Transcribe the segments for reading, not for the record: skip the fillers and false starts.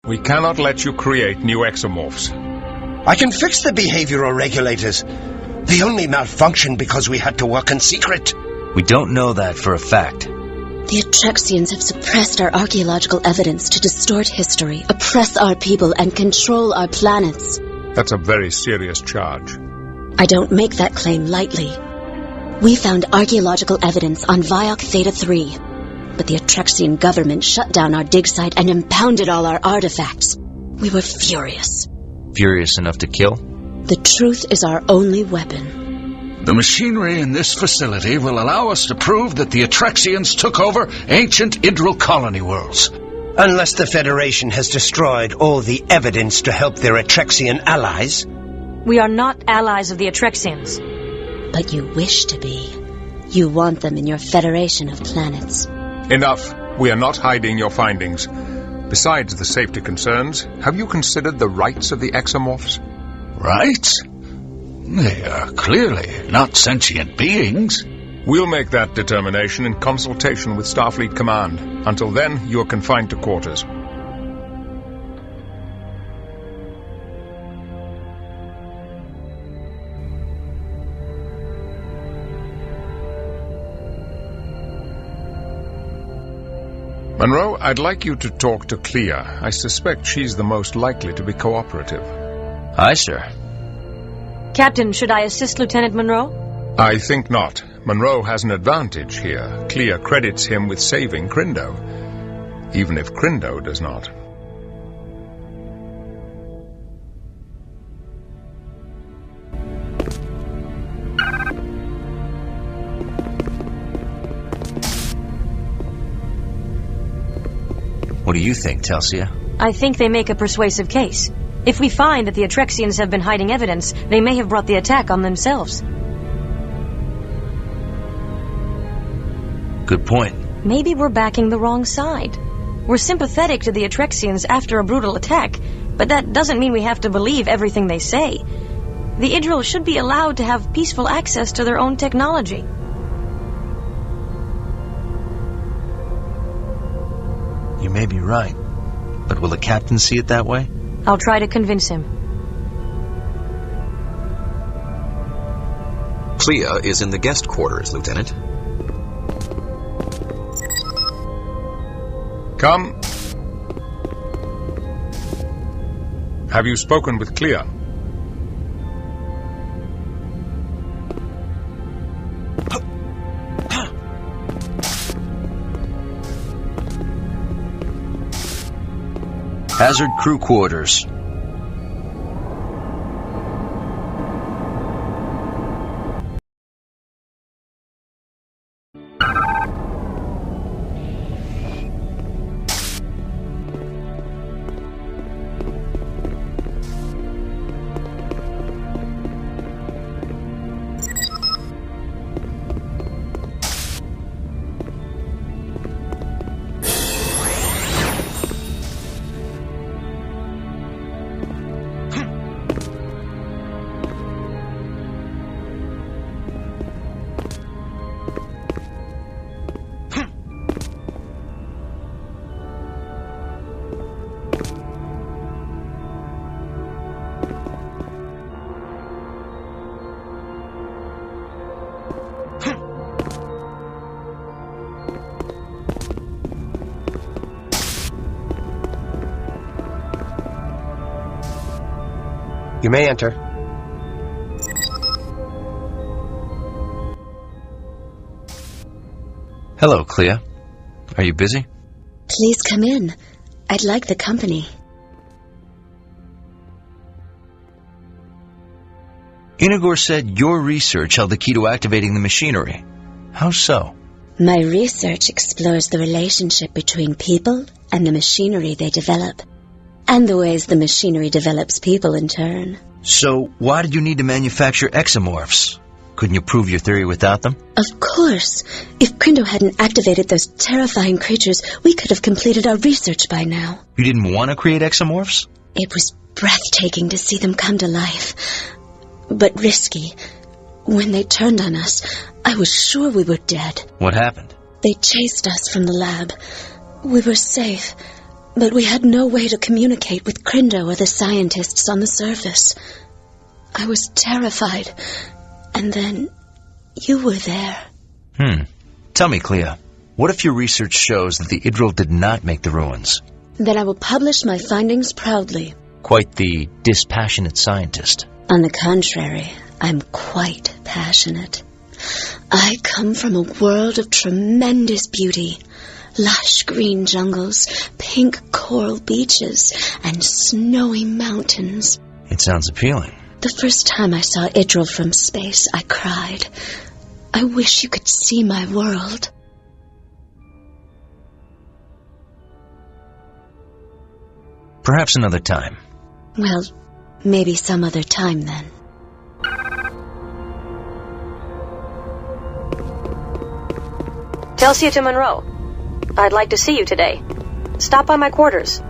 We cannot let you create new exomorphs. I can fix the behavioral regulators. They only malfunctioned because we had to work in secret. We don't know that for a fact. The Atrexians have suppressed our archaeological evidence to distort history, oppress our people, and control our planets. That's a very serious charge. I don't make that claim lightly. We found archaeological evidence on Viok Theta 3, but the Atrexian government shut down our dig site and impounded all our artifacts. We were furious. Furious enough to kill? The truth is our only weapon. The machinery in this facility will allow us to prove that the Atrexians took over ancient Idril colony worlds. Unless the Federation has destroyed all the evidence to help their Atrexian allies. We are not allies of the Atrexians. But you wish to be. You want them in your Federation of planets. Enough. We are not hiding your findings. Besides the safety concerns, have you considered the rights of the exomorphs? Rights? They are clearly not sentient beings. We'll make that determination in consultation with Starfleet Command. Until then, you are confined to quarters. Monroe, I'd like you to talk to Clea. I suspect she's the most likely to be cooperative. Aye, sir. Captain, should I assist Lieutenant Monroe? I think not. Monroe has an advantage here. Clea credits him with saving Crindo, even if Crindo does not. What do you think, Telsia? I think they make a persuasive case. If we find that the Atrexians have been hiding evidence, they may have brought the attack on themselves. Good point. Maybe we're backing the wrong side. We're sympathetic to the Atrexians after a brutal attack, but that doesn't mean we have to believe everything they say. The Idril should be allowed to have peaceful access to their own technology. You may be right, but will the captain see it that way? I'll try to convince him. Clea is in the guest quarters, Lieutenant. Come. Have you spoken with Clea? Hazard crew quarters. You may enter. Hello, Clea. Are you busy? Please come in. I'd like the company. Inagor said your research held the key to activating the machinery. How so? My research explores the relationship between people and the machinery they develop, and the ways the machinery develops people in turn. So, why did you need to manufacture exomorphs? Couldn't you prove your theory without them? Of course. If Crindo hadn't activated those terrifying creatures, we could have completed our research by now. You didn't want to create exomorphs? It was breathtaking to see them come to life, but risky. When they turned on us, I was sure we were dead. What happened? They chased us from the lab. We were safe, But we had no way to communicate with Crindo or the scientists on the surface. I was terrified. And then you were there. Tell me, Clea, what if your research shows that the Idril did not make the ruins? Then I will publish my findings proudly. Quite the dispassionate scientist. On the contrary, I'm quite passionate. I come from a world of tremendous beauty. Lush green jungles, pink coral beaches, and snowy mountains. It sounds appealing. The first time I saw Idril from space, I cried. I wish you could see my world. Perhaps another time. Well, maybe some other time then. Telsia to Monroe. I'd like to see you today. Stop by my quarters.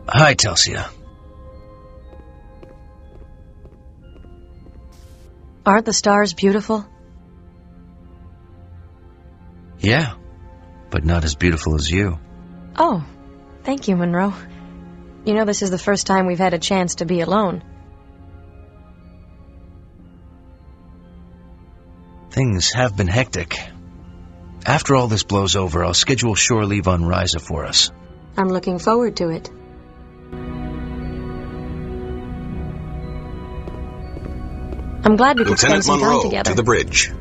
Hi, Telsia. Aren't the stars beautiful? Yeah, but not as beautiful as you. Oh, thank you, Monroe. You know, this is the first time we've had a chance to be alone. Things have been hectic. After all this blows over, I'll schedule shore leave on Ryza for us. I'm looking forward to it. I'm glad we could spend Lieutenant some time Monroe together. to the bridge.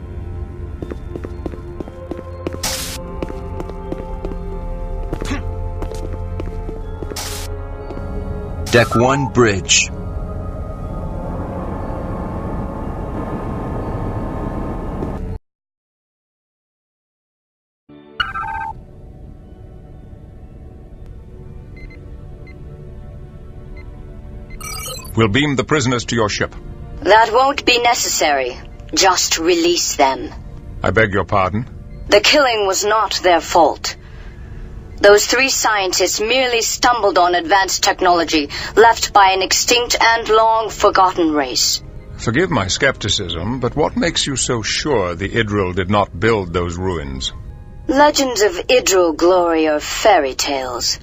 Deck 1, bridge. We'll beam the prisoners to your ship. That won't be necessary. Just release them. I beg your pardon? The killing was not their fault. Those 3 scientists merely stumbled on advanced technology left by an extinct and long-forgotten race. Forgive my skepticism, but what makes you so sure the Idril did not build those ruins? Legends of Idril glory are fairy tales.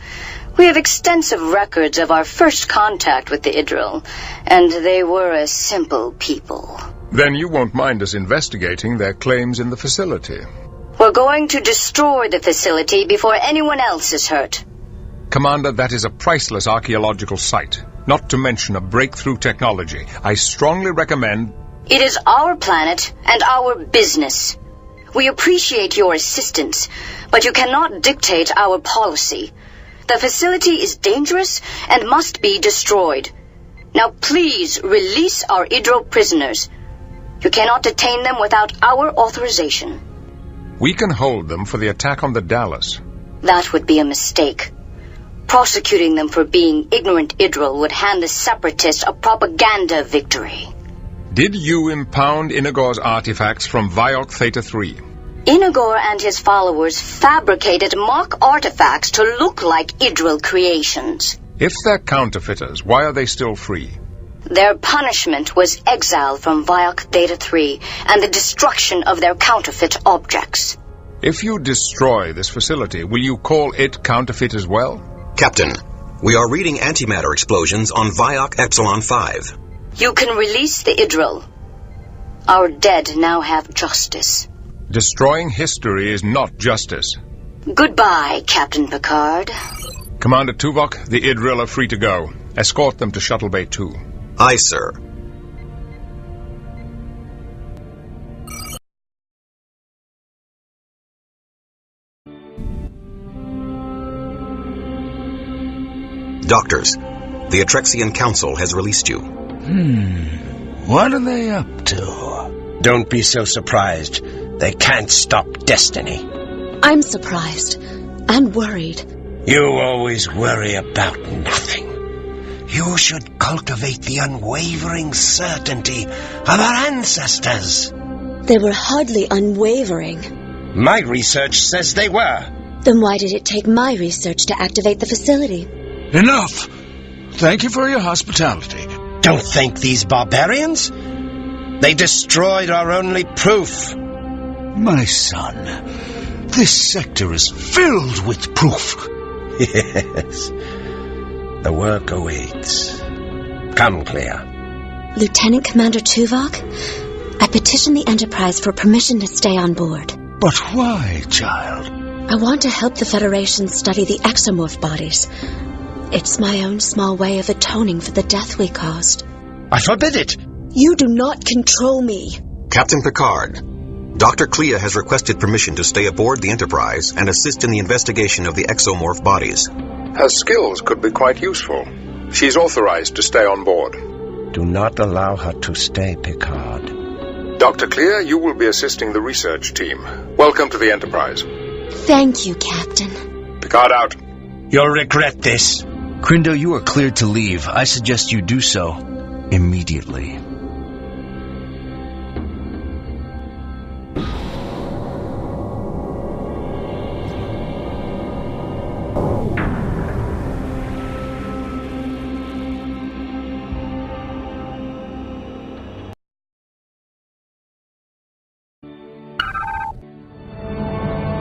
We have extensive records of our first contact with the Idril, and they were a simple people. Then you won't mind us investigating their claims in the facility. We're going to destroy the facility before anyone else is hurt. Commander, that is a priceless archaeological site, not to mention a breakthrough technology. I strongly recommend... It is our planet and our business. We appreciate your assistance, but you cannot dictate our policy. The facility is dangerous and must be destroyed. Now please release our Idril prisoners. You cannot detain them without our authorization. We can hold them for the attack on the Dallas. That would be a mistake. Prosecuting them for being ignorant Idril would hand the Separatists a propaganda victory. Did you impound Inagor's artifacts from Viok Theta 3? Inagor and his followers fabricated mock artifacts to look like Idril creations. If they're counterfeiters, why are they still free? Their punishment was exile from Viok Theta 3 and the destruction of their counterfeit objects. If you destroy this facility, will you call it counterfeit as well? Captain, we are reading antimatter explosions on Viok Epsilon 5. You can release the Idril. Our dead now have justice. Destroying history is not justice. Goodbye, Captain Picard. Commander Tuvok, the Idril are free to go. Escort them to Shuttle Bay 2. Aye, sir. Doctors, the Atrexian Council has released you. What are they up to? Don't be so surprised. They can't stop destiny. I'm surprised and worried. You always worry about nothing. You should cultivate the unwavering certainty of our ancestors. They were hardly unwavering. My research says they were. Then why did it take my research to activate the facility? Enough! Thank you for your hospitality. Don't thank these barbarians. They destroyed our only proof. My son, this sector is filled with proof. Yes. The work awaits. Come, Clea. Lieutenant Commander Tuvok, I petitioned the Enterprise for permission to stay on board. But why, child? I want to help the Federation study the exomorph bodies. It's my own small way of atoning for the death we caused. I forbid it! You do not control me. Captain Picard, Dr. Clea has requested permission to stay aboard the Enterprise and assist in the investigation of the exomorph bodies. Her skills could be quite useful. She's authorized to stay on board. Do not allow her to stay, Picard. Dr. Clea, you will be assisting the research team. Welcome to the Enterprise. Thank you, Captain. Picard out. You'll regret this. Crindo, you are cleared to leave. I suggest you do so immediately.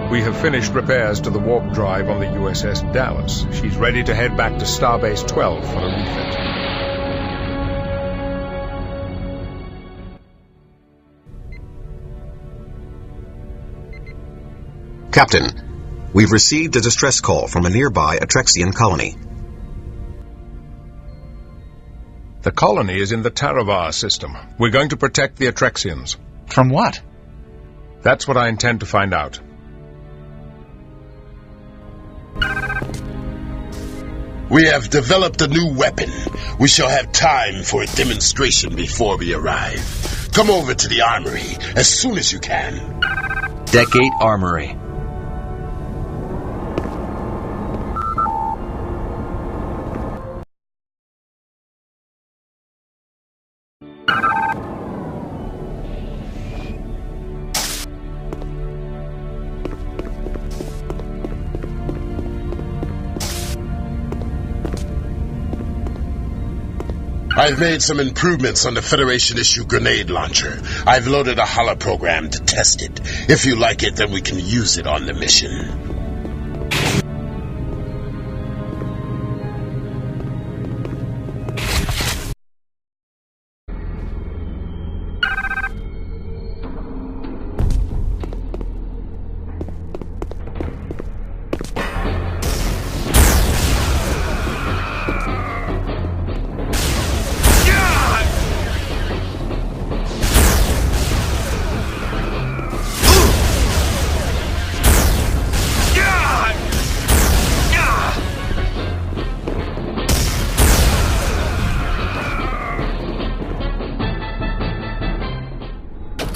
We have finished repairs to the warp drive on the USS Dallas. She's ready to head back to Starbase 12 for a refit. Captain, we've received a distress call from a nearby Atrexian colony. The colony is in the Taravar system. We're going to protect the Atrexians. From what? That's what I intend to find out. We have developed a new weapon. We shall have time for a demonstration before we arrive. Come over to the armory as soon as you can. Deck 8 Armory. I've made some improvements on the Federation-issue grenade launcher. I've loaded a holo program to test it. If you like it, then we can use it on the mission.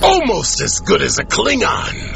Almost as good as a Klingon.